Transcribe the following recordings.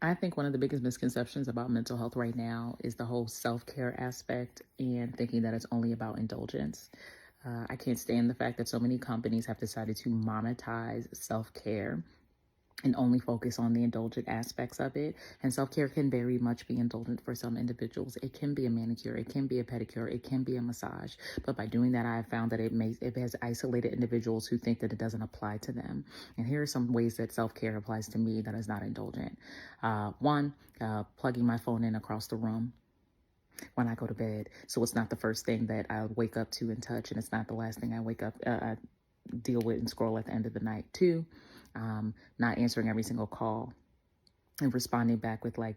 I think one of the biggest misconceptions about mental health right now is the whole self-care aspect and thinking that it's only about indulgence. I can't stand the fact that so many companies have decided to monetize self-care and only focus on the indulgent aspects of it. And self-care can very much be indulgent for some individuals. It can be a manicure, it can be a pedicure, it can be a massage. But by doing that, I have found that it has isolated individuals who think that it doesn't apply to them. And here are some ways that self-care applies to me that is not indulgent. One, plugging my phone in across the room when I go to bed. So it's not the first thing that I wake up to and touch, and it's not the last thing I wake up, I deal with and scroll at the end of the night. Two, not answering every single call and responding back with like,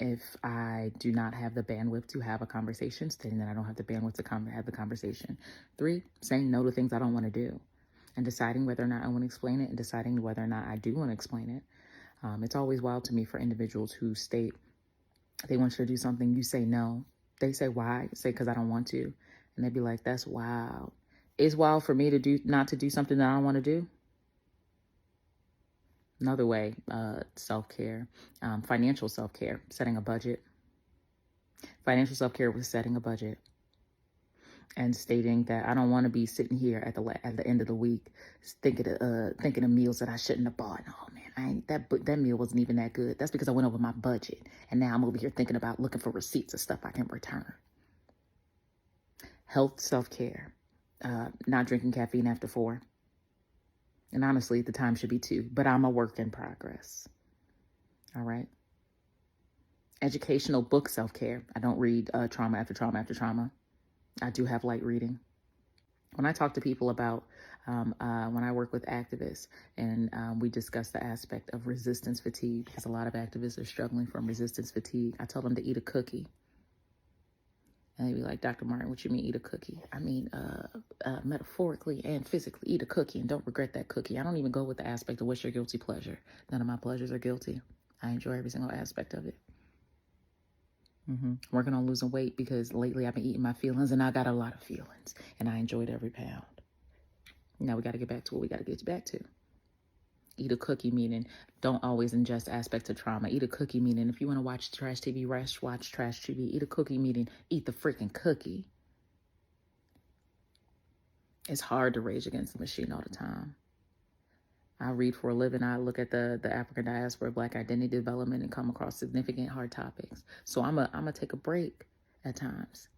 if I do not have the bandwidth to have a conversation, stating that I don't have the bandwidth to have the conversation. Three, saying no to things I don't want to do and deciding whether or not I want to explain it and deciding whether or not I do want to explain it. It's always wild to me for individuals who state they want you to do something, you say no. They say, why? You say, because I don't want to. And they'd be like, that's wild. It's wild for me to not to do something that I don't want to do. Another way, self-care, financial self-care, setting a budget. Financial self-care was setting a budget and stating that I don't want to be sitting here at the end of the week thinking of meals that I shouldn't have bought. Oh man, that meal wasn't even that good. That's because I went over my budget, and now I'm over here thinking about looking for receipts of stuff I can return. Health self-care, not drinking caffeine after 4. And honestly, the time should be 2, but I'm a work in progress. All right. Educational book self-care. I don't read trauma after trauma after trauma. I do have light reading. When I talk to people about, when I work with activists and we discuss the aspect of resistance fatigue, because a lot of activists are struggling from resistance fatigue, I tell them to eat a cookie. And they'd be like, Dr. Martin, what you mean eat a cookie? I mean, metaphorically and physically, eat a cookie and don't regret that cookie. I don't even go with the aspect of what's your guilty pleasure. None of my pleasures are guilty. I enjoy every single aspect of it. Working on losing weight because lately I've been eating my feelings, and I got a lot of feelings, and I enjoyed every pound. Now we got to get back to what we got to get back to. Eat a cookie meaning don't always ingest aspects of trauma. Eat a cookie meaning if you want to watch trash TV, watch trash TV. Eat a cookie meaning eat the freaking cookie. It's hard to rage against the machine all the time. I read for a living. I look at the African diaspora, Black identity development, and come across significant hard topics. So I'm a take a break at times.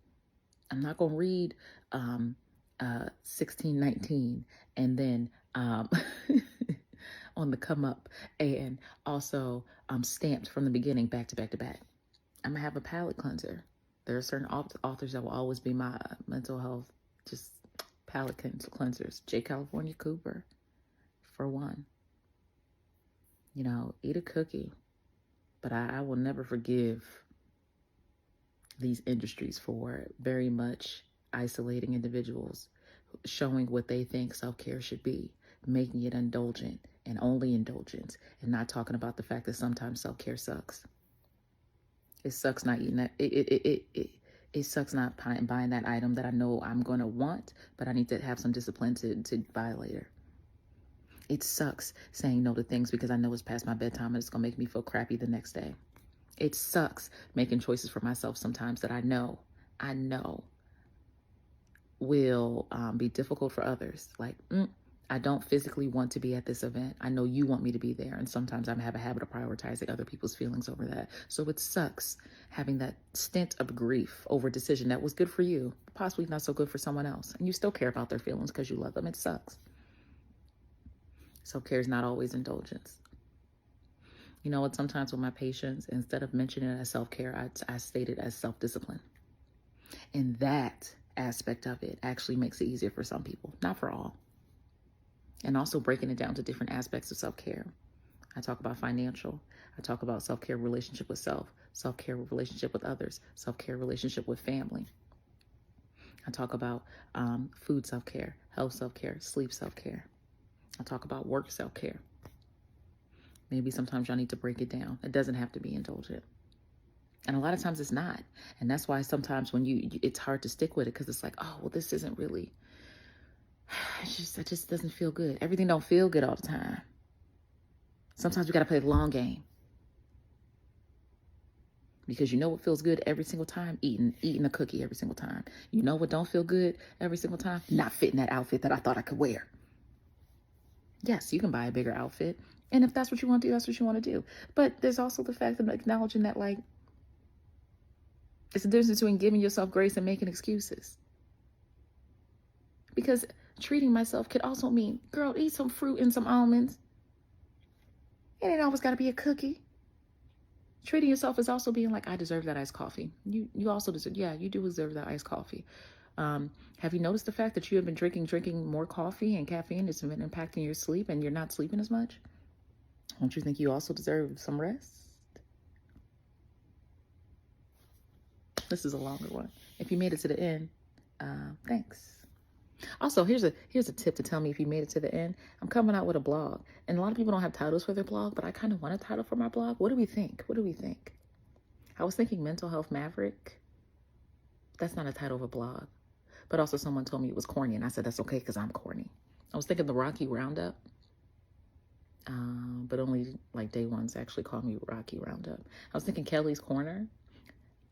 I'm not going to read 1619 and then on the come up, and also stamped from the beginning back to back to back. I'm going to have a palate cleanser. There are certain authors that will always be my mental health, just palate cleansers. J. California Cooper, for one. You know, eat a cookie. But I will never forgive these industries for very much isolating individuals, showing what they think self-care should be, making it indulgent and only indulgence, and not talking about the fact that sometimes self-care sucks. It sucks not eating that. It sucks not buying that item that I know I'm going to want, but I need to have some discipline to buy later. It sucks saying no to things because I know it's past my bedtime and it's going to make me feel crappy the next day. It sucks making choices for myself sometimes that I know will be difficult for others. Like, I don't physically want to be at this event. I know you want me to be there. And sometimes I have a habit of prioritizing other people's feelings over that. So it sucks having that stint of grief over a decision that was good for you, possibly not so good for someone else. And you still care about their feelings because you love them. It sucks. Self-care is not always indulgence. You know what? Sometimes with my patients, instead of mentioning it as self-care, I state it as self-discipline. And that aspect of it actually makes it easier for some people, not for all. And also breaking it down to different aspects of self-care. I talk about financial. I talk about self-care relationship with self, self-care relationship with others, self-care relationship with family. I talk about food self-care, health self-care, sleep self-care. I talk about work self-care. Maybe sometimes y'all need to break it down. It doesn't have to be indulgent. And a lot of times it's not. And that's why sometimes when it's hard to stick with it because it's like, oh, well, this isn't really, it just doesn't feel good. Everything don't feel good all the time. Sometimes we got to play the long game. Because you know what feels good every single time? Eating a cookie every single time. You know what don't feel good every single time? Not fitting that outfit that I thought I could wear. Yes, you can buy a bigger outfit. And if that's what you want to do, that's what you want to do. But there's also the fact of acknowledging that, like, it's the difference between giving yourself grace and making excuses. Because treating myself could also mean, girl, eat some fruit and some almonds. It ain't always got to be a cookie. Treating yourself is also being like, I deserve that iced coffee. You also deserve, yeah, you do deserve that iced coffee. Have you noticed the fact that you have been drinking more coffee and caffeine? It's been impacting your sleep and you're not sleeping as much? Don't you think you also deserve some rest? This is a longer one. If you made it to the end, thanks. Also, here's a tip to tell me if you made it to the end. I'm coming out with a blog, and a lot of people don't have titles for their blog, but I kind of want a title for my blog. What do we think? I was thinking Mental Health Maverick. That's not a title of a blog. But also someone told me it was corny, and I said that's okay because I'm corny. I was thinking the Rocky Roundup, but only like day ones actually call me Rocky Roundup. I was thinking Kelly's Corner,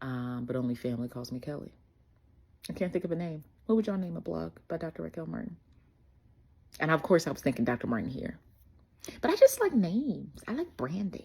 but only family calls me Kelly. I can't think of a name. What would y'all name a blog by Dr. Raquel Martin? And of course, I was thinking Dr. Martin here. But I just like names. I like branding.